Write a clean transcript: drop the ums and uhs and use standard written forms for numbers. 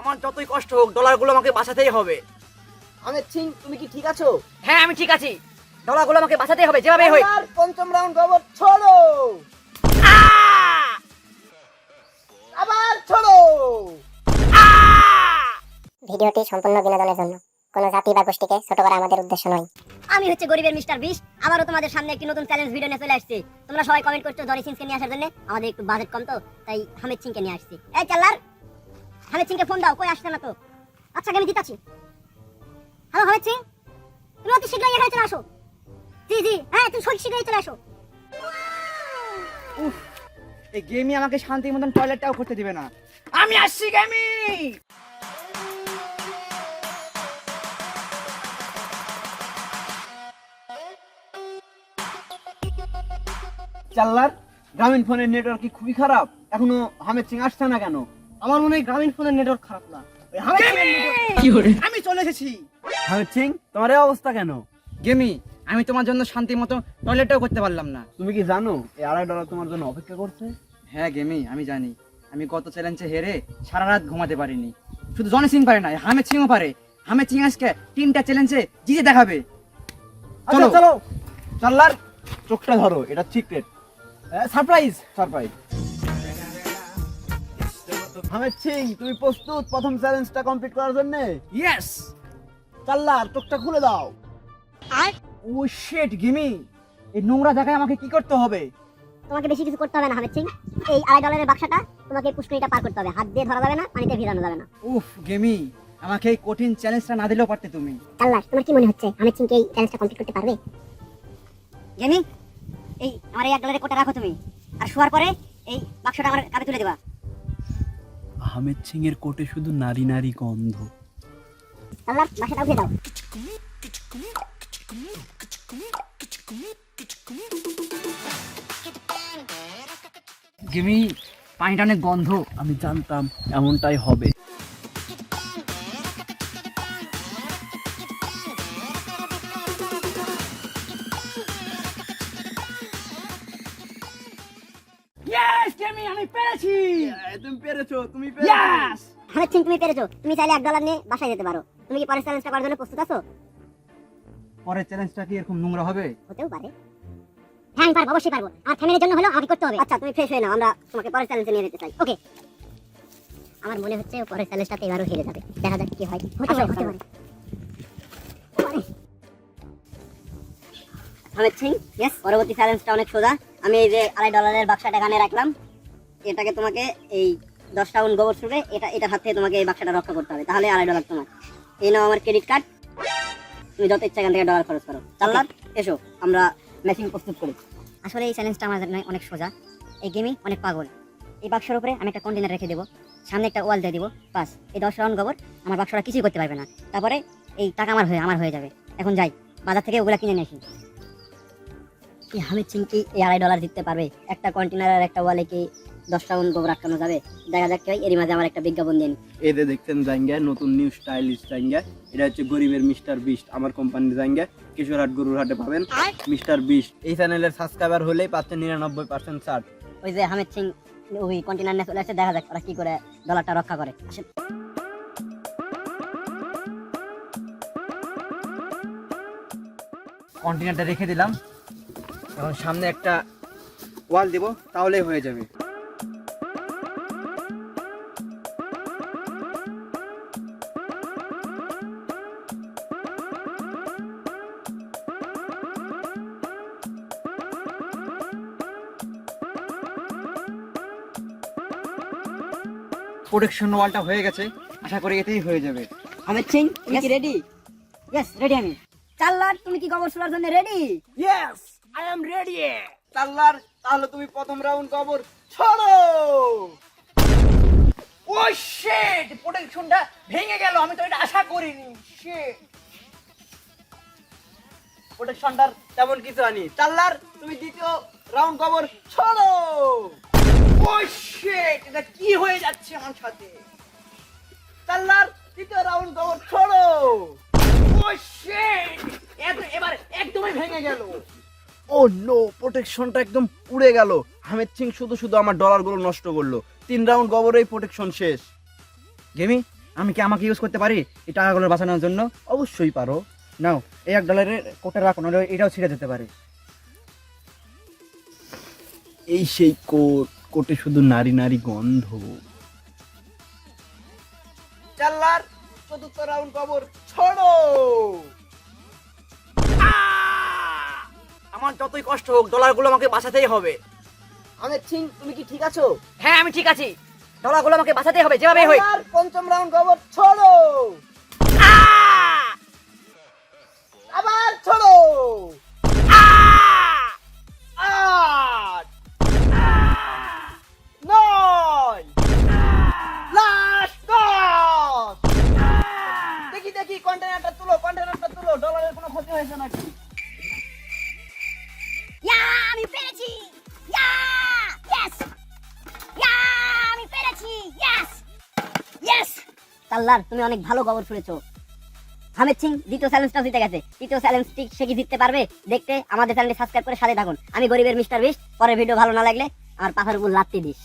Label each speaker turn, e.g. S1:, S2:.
S1: আমার যতই কষ্ট হোক ডলারগুলো আমাকে বাঁচাতেই হবে।
S2: আহমেদ সিং তুমি কি ঠিক আছো?
S1: হ্যাঁ আমি ঠিক আছি, ডলারগুলো আমাকে বাঁচাতেই হবে যেভাবে হোক।
S2: আর পঞ্চম রাউন্ড কবর ছোড়ো,
S1: আহ!
S2: আবার ছোড়ো।
S1: আহ!
S3: ভিডিওটি সম্পূর্ণ বিনোদনের জন্য, কোনো জাতি বা গোষ্ঠীকে ছোট করা আমাদের উদ্দেশ্য নয়।
S4: আমি হচ্ছে গরিবের মিস্টার বিশ, আবারও তোমাদের সামনে একটি নতুন চ্যালেঞ্জ ভিডিও নিয়ে চলে আসছি। তোমরা সবাই কমেন্ট করছো জনি সিংকে নিয়ে আসার জন্য, আমাদের একটু বাজেট কম তো তাই হামিদ সিংকে নিয়ে আসছি। এই চাল্লার, হামিদ সিংকে ফোন দাও, কই আসছে না তো। আচ্ছা আমি দিতাছি। হ্যালো হামিদ সিং, তুমি অতি শীঘ্রই এখানে চলে আসো। জি জি হ্যাঁ, তুমি শীঘ্রই চলে আসো।
S1: উফ, এই গেমই আমাকে শান্তি মতন টয়লেটটাও করতে দিবে না। আমি আসছি গেমি।
S2: চাল্লার, গ্রামীণ ফোনের নেটওয়ার্ক কি খুবই খারাপ? এখনো হামিদ সিং আসছে না কেন?
S1: আমার মনে হয় গ্রামীণ ফোনের নেটওয়ার্ক খারাপ না, ওই হামিদ সিংয়ের network- আমি চলে এসেছি।
S2: হামিদ সিং, তোমার এই অবস্থা কেন?
S1: গেমি, আমি তোমার জন্য শান্তি মতো টয়লেটটাও করতে পারলাম না।
S2: তুমি কি জানো এই $2.5 তোমার জন্য অপেক্ষা করছে?
S1: হ্যাঁ গেমি, আমি জানি। আমি গত চ্যালেঞ্জে হেরে সারা রাত ঘুমাতে পারিনি। শুধু জনি সিং পারে না, হামিদ সিংও পারে। হামিদ সিং আজকে 3টা চ্যালেঞ্জে জিতে দেখাবে।
S2: আচ্ছা চলো। চাল্লার, চোখটা ধরো, এটা secret, surprise surprise. Hamid Singh, তুমি প্রস্তুত প্রথম চ্যালেঞ্জটা কমপ্লিট করার জন্য?
S1: ইয়েস।
S2: চাল্লার, চোখটা খুলে দাও।
S1: ও শিট গেমি, এই নোংরা জায়গায় আমাকে কি করতে হবে?
S4: তোমাকে বেশি কিছু করতে হবে না হামিদ সিং। এই $2.5 বাক্সটা তোমাকে পুষ্করিটা পার করতে হবে, হাত দিয়ে ধরা যাবে না, পানিতে ভিজানো যাবে না।
S1: উফ গেমি, আমাকে এই কঠিন চ্যালেঞ্জটা না দিলেও পারতে তুমি।
S4: চাল্লার, তোমার কি মনে হচ্ছে হামিদ সিং এই চ্যালেঞ্জটা কমপ্লিট করতে পারবে? গেমি, এই আমার এই $1 কোটা রাখো তুমি, আর শোয়ার পরে এই বাক্সটা আমার কাঁধে তুলে দেবা।
S5: আহমেদ সিং এর কোটে শুধু নারী নারী গন্ধ।
S4: চাল্লার, বাক্সটা উঠিয়ে দাও।
S1: গেমি, পানিটা অনেক গন্ধ।
S5: আমি জানতাম এমনটাই হবে।
S1: ইয়েস গেমি, আমি পেরেছি।
S2: তুমি পেরেছো, তুমি
S1: ইয়েস।
S4: হামিদ সিং তুমি পেরেছো, তুমি চাইলে $1 নিয়ে বাসায় যেতে পারো। তুমি কি পরের চ্যালেঞ্জটা করার জন্য প্রস্তুত আছো?
S1: পরের চ্যালেঞ্জটা কি এরকম নোংরা হবে?
S4: হতেও পারে। হ্যাঁ আমি পারবো, অবশ্যই পারবো। আমার ফ্যামিলির জন্য হলেও আমাকে করতে হবে। আচ্ছা তুমি ফ্রেশ হয়ে নাও, আমরা তোমাকে পরের চ্যালেঞ্জে নিয়ে যেতে চাই। ওকে, আমার মনে হচ্ছে ও পরের চ্যালেঞ্জটাতে এবারও হেরে যাবে। দেখা যাক কি হয়। হতে পারে। হামিদ সিং, ইয়েস, পরবর্তী চ্যালেঞ্জটা অনেক সোজা। আমি এই যে $2.5 বাক্সটা এখানে রাখলাম, এটাকে তোমাকে এই 10 রাউন্ড গোবর ছুড়ে এটার হাত থেকে তোমাকে এই বাক্সটা রক্ষা করতে হবে, তাহলে $2.5 তোমার। এই নাও আমার ক্রেডিট কার্ড, তুমি যত ইচ্ছা এখান থেকে ডলার খরচ করো। চাল্লার, এসো আমরা ম্যাচিং প্রস্তুত করি। আসলে এই চ্যালেঞ্জটা আমার জন্য অনেক সোজা। এই গেমই অনেক পাগল। এই বাক্সের উপরে আমি একটা কন্টেনার রেখে দেবো, সামনে একটা ওয়াল দিয়ে দিব, বাস এই 10 রাউন্ড গোবর আমার বাক্সটা কিছুই করতে পারবে না। তারপরে এই টাকা আমার হয়ে যাবে। এখন যাই, বাজার থেকে ওগুলা কিনে নিয়ে আসি। কি হামিদ সিং কি এই $2.5 জিততে পারবে? একটা কন্টেনার আর একটা ওয়ালে কি 10 রাউন্ড গোবর আটকানো যাবে? দেখা যাক কি হয়। এরই মাঝে আমার একটা বিজ্ঞাপন দিন।
S2: এই যে দেখছেন জাঙ্গা, নতুন নিউ স্টাইলিশ জাঙ্গা। এটা হচ্ছে গরিবের মিস্টার বিস্ট, আমার কোম্পানির জাঙ্গা। কিশোরহাট গরুর হাটে পাবেন মিস্টার বিস্ট। এই চ্যানেলের সাবস্ক্রাইবার হলেই পাচ্ছেন 99% ছাড়।
S4: ওই যে হামিদ সিং ওই কন্টেনার নিয়ে চলে আসছে, দেখা যাক ওরা কি করে ডলারটা রক্ষা করে। আসেন।
S1: কন্টেনারটা রেখে দিলাম, এখন সামনে একটা ওয়াল দেব, তাহলেই হয়ে যাবে। প্রোটেকশন ওয়ালটা হয়ে গেছে, আশা করি এতেই হয়ে যাবে।
S4: হামিদ সিং, তুমি কি রেডি? ইয়েস, রেডি আমি। চাল্লার, তুমি কি গোবর ছোড়ার জন্য ready?
S2: Yes, I am ready. চাল্লার, তাহলে তুমি প্রথম রাউন্ড কবর ছোড়ো।
S1: ও শিট, প্রোটেকশনটা ভেঙে গেল, আমি তো এটা আশা করিনি। শিট,
S2: প্রোটেকশনটার তেমন কিছু আনি। চাল্লার, তুমি দ্বিতীয় রাউন্ড কবর ছোড়ো।
S1: ও শিট, এটা কি হয়ে যাচ্ছে আমার সাথে?
S2: চাল্লার, তৃতীয় রাউন্ড কবর ছোড়ো।
S1: ও শিট, এবার একদমই ভেঙে গেল।
S2: ও নো, প্রোটেকশনটা একদম পুড়ে গেল। হামিদ সিং শুধু শুধু আমার ডলারগুলো নষ্ট করলো। 3 রাউন্ড কবরেই প্রোটেকশন শেষ।
S1: গেমি, আমি কি আমাকে ইউজ করতে পারি এই টাকাগুলো বাঁচানোর জন্য?
S2: অবশ্যই পারো।
S1: নাও, এই $1 কোটে রাখো, নাহলে এটাও ছিঁড়ে যেতে পারে।
S5: এই সেই কোট, কোটে শুধু নারী নারী গন্ধ।
S2: চাল্লার চতুর্থ রাউন্ড কবর ছড়ো।
S1: আমার যতই কষ্ট হোক, ডলারগুলো আমাকে বাঁচাতেই হবে।
S2: আমের সিং, তুমি কি ঠিক আছো?
S1: হ্যাঁ, আমি ঠিক আছি। ডলারগুলো আমাকে বাঁচাতেই হবে, যেভাবে হোক।
S2: চাল্লার পঞ্চম রাউন্ড কবর ছড়ো। আবার ছড়ো। 8 9 লাস্ট 10। দেখি দেখি কন্টেনারটা তুলো, কন্টেনারটা তুলো। ডলারের কোনো ক্ষতি হয়েছে নাকি?
S4: ইয়া আমি পেরেছি, ইয়া ইয়েস, ইয়া আমি পেরেছি, ইয়েস ইয়েস। কাল্লার, তুমি অনেক ভালো খবর শুনেছো। হামিদ সিং দ্বিতীয় চ্যালেঞ্জটা জিতে গেছে। তৃতীয় চ্যালেঞ্জটি সে কি জিততে পারবে দেখতে আমাদের চ্যানেলটি সাবস্ক্রাইব করে সাথে থাকুন। আমি গরিবের মিস্টার বিস্ট। পরের ভিডিও ভালো না লাগলে আমার পাখার উপর লাত্তি দিস।